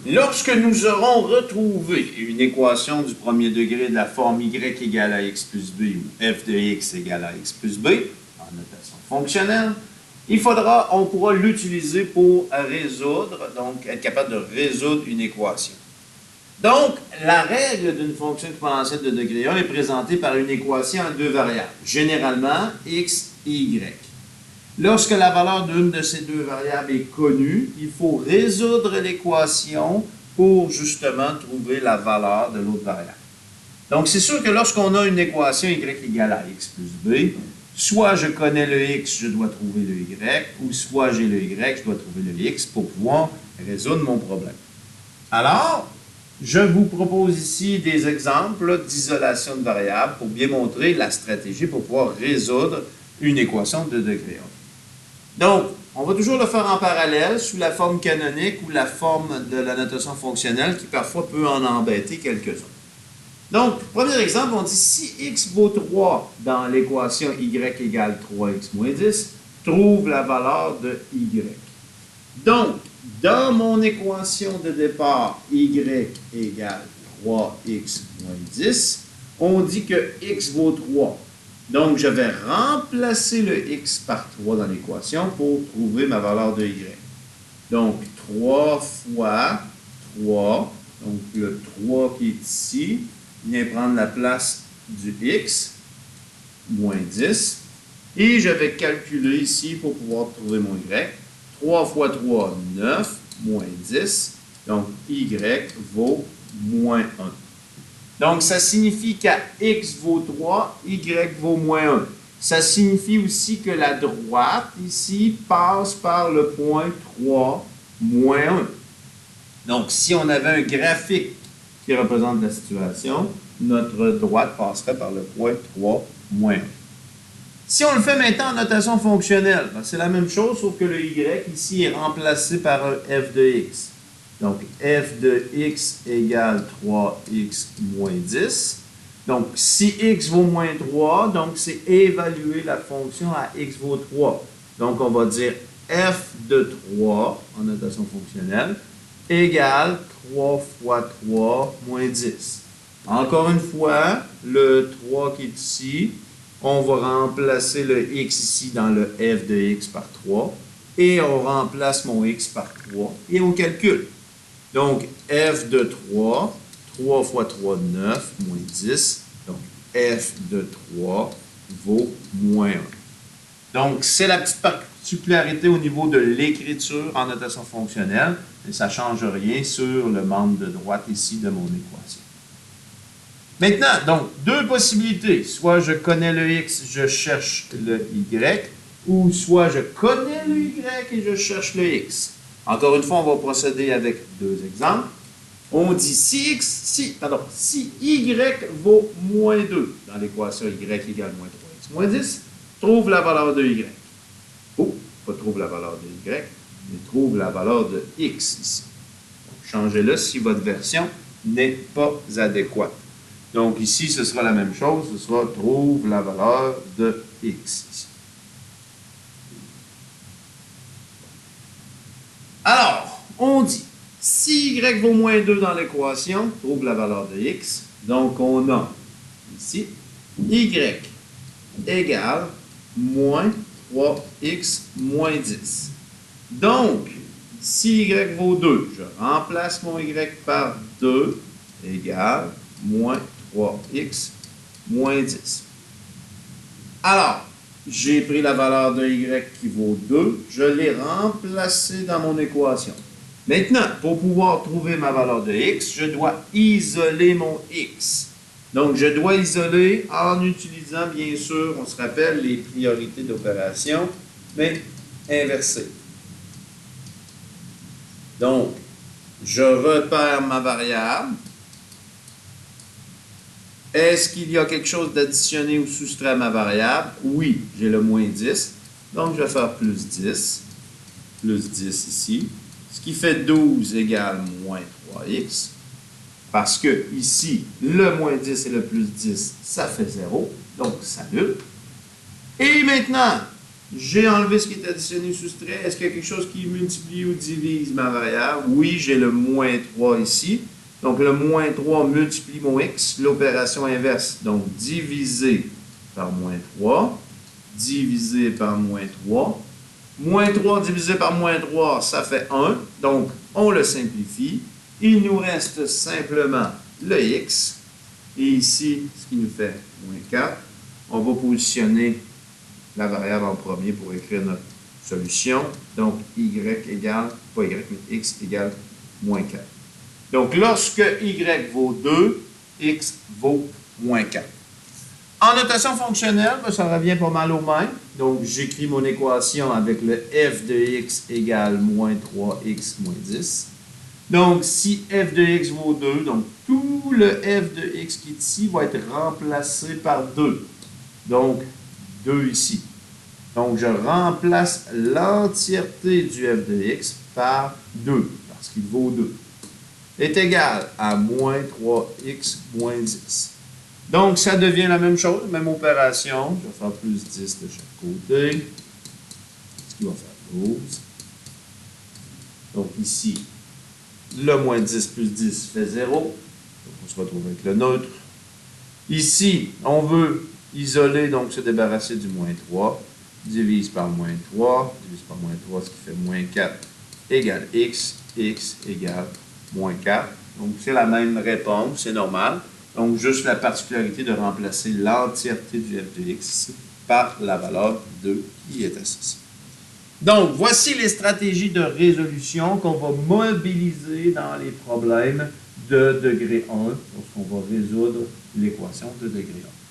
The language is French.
Lorsque nous aurons retrouvé une équation du premier degré de la forme y égale à x plus b ou f de x égale à x plus b, en notation fonctionnelle, on pourra l'utiliser pour résoudre, donc être capable de résoudre une équation. Donc, la règle d'une fonction exponentielle de degré 1 est présentée par une équation à deux variables, généralement x et y. Lorsque la valeur d'une de ces deux variables est connue, il faut résoudre l'équation pour justement trouver la valeur de l'autre variable. Donc, c'est sûr que lorsqu'on a une équation y égale à x plus b, soit je connais le x, je dois trouver le y, ou soit j'ai le y, je dois trouver le x pour pouvoir résoudre mon problème. Alors, je vous propose ici des exemples d'isolation de variables pour bien montrer la stratégie pour pouvoir résoudre une équation de degré 1. Donc, on va toujours le faire en parallèle sous la forme canonique ou la forme de la notation fonctionnelle qui parfois peut en embêter quelques-uns. Donc, premier exemple, on dit si x vaut 3 dans l'équation y égale 3x moins 10, trouve la valeur de y. Donc, dans mon équation de départ y égale 3x moins 10, on dit que x vaut 3. Donc, je vais remplacer le x par 3 dans l'équation pour trouver ma valeur de y. Donc, 3 fois 3, donc le 3 qui est ici, vient prendre la place du x, moins 10, et je vais calculer ici pour pouvoir trouver mon y. 3 fois 3, 9, moins 10, donc y vaut moins 1. Donc, ça signifie qu'à x vaut 3, y vaut moins 1. Ça signifie aussi que la droite, ici, passe par le point 3, moins 1. Donc, si on avait un graphique qui représente la situation, notre droite passerait par le point 3, moins 1. Si on le fait maintenant en notation fonctionnelle, c'est la même chose, sauf que le y ici est remplacé par un f de x. Donc, f de x égale 3x moins 10. Donc, si x vaut moins 3, donc c'est évaluer la fonction à x vaut 3. Donc, on va dire f de 3 en notation fonctionnelle égale 3 fois 3 moins 10. Encore une fois, le 3 qui est ici, on va remplacer le x ici dans le f de x par 3 et on remplace mon x par 3 et on calcule. Donc, f de 3, 3 fois 3, 9, moins 10. Donc, f de 3 vaut moins 1. Donc, c'est la petite particularité au niveau de l'écriture en notation fonctionnelle, mais ça ne change rien sur le membre de droite ici de mon équation. Maintenant, donc, deux possibilités. Soit je connais le x, je cherche le y, ou soit je connais le y et je cherche le x. Encore une fois, on va procéder avec deux exemples. On dit si y vaut moins 2 dans l'équation y égale moins 3x moins 10, trouve la valeur de y. Oh, pas trouve la valeur de y, mais trouve la valeur de x ici. Changez-le si votre version n'est pas adéquate. Donc ici, ce sera la même chose, ce sera trouve la valeur de x ici. Alors, on dit, si y vaut moins 2 dans l'équation, trouve la valeur de x. Donc, on a ici y égale moins 3x moins 10. Donc, si y vaut 2, je remplace mon y par 2 égale moins 3x moins 10. Alors, j'ai pris la valeur de y qui vaut 2, je l'ai remplacé dans mon équation. Maintenant, pour pouvoir trouver ma valeur de x, je dois isoler mon x. Donc, je dois isoler en utilisant, bien sûr, on se rappelle les priorités d'opération, mais inversées. Donc, je repère ma variable. Est-ce qu'il y a quelque chose d'additionné ou soustrait à ma variable? Oui, j'ai le moins 10. Donc, je vais faire plus 10. Plus 10 ici. Ce qui fait 12 égale moins 3x. Parce que ici, le moins 10 et le plus 10, ça fait 0. Donc, ça annule. Et maintenant, J'ai enlevé ce qui est additionné ou soustrait. Est-ce qu'il y a quelque chose qui multiplie ou divise ma variable? Oui, j'ai le moins 3 ici. Donc, le moins 3 multiplie mon x, l'opération inverse. Donc, divisé par moins 3, divisé par moins 3. Moins 3 divisé par moins 3, ça fait 1. Donc, on le simplifie. Il nous reste simplement le x. Et ici, ce qui nous fait moins 4. On va positionner la variable en premier pour écrire notre solution. Donc, y égale, pas y, mais x égale moins 4. Donc, lorsque y vaut 2, x vaut moins 4. En notation fonctionnelle, ça revient pas mal au même. Donc, j'écris mon équation avec le f de x égale moins 3x moins 10. Donc, si f de x vaut 2, donc tout le f de x qui est ici va être remplacé par 2. Donc, 2 ici. Donc, je remplace l'entièreté du f de x par 2, parce qu'il vaut 2. Est égal à moins 3x moins 10. Donc, ça devient la même chose, même opération. Je vais faire plus 10 de chaque côté. Ce qui va faire 12. Donc, ici, le moins 10 plus 10 fait 0. Donc, on se retrouve avec le neutre. Ici, on veut isoler, donc se débarrasser du moins 3. Divise par moins 3. Divise par moins 3, ce qui fait moins 4 égale x. X égale moins 4. Donc, c'est la même réponse, c'est normal. Donc, juste la particularité de remplacer l'entièreté du f de x par la valeur 2 qui est associée. Donc, voici les stratégies de résolution qu'on va mobiliser dans les problèmes de degré 1 lorsqu'on va résoudre l'équation de degré 1.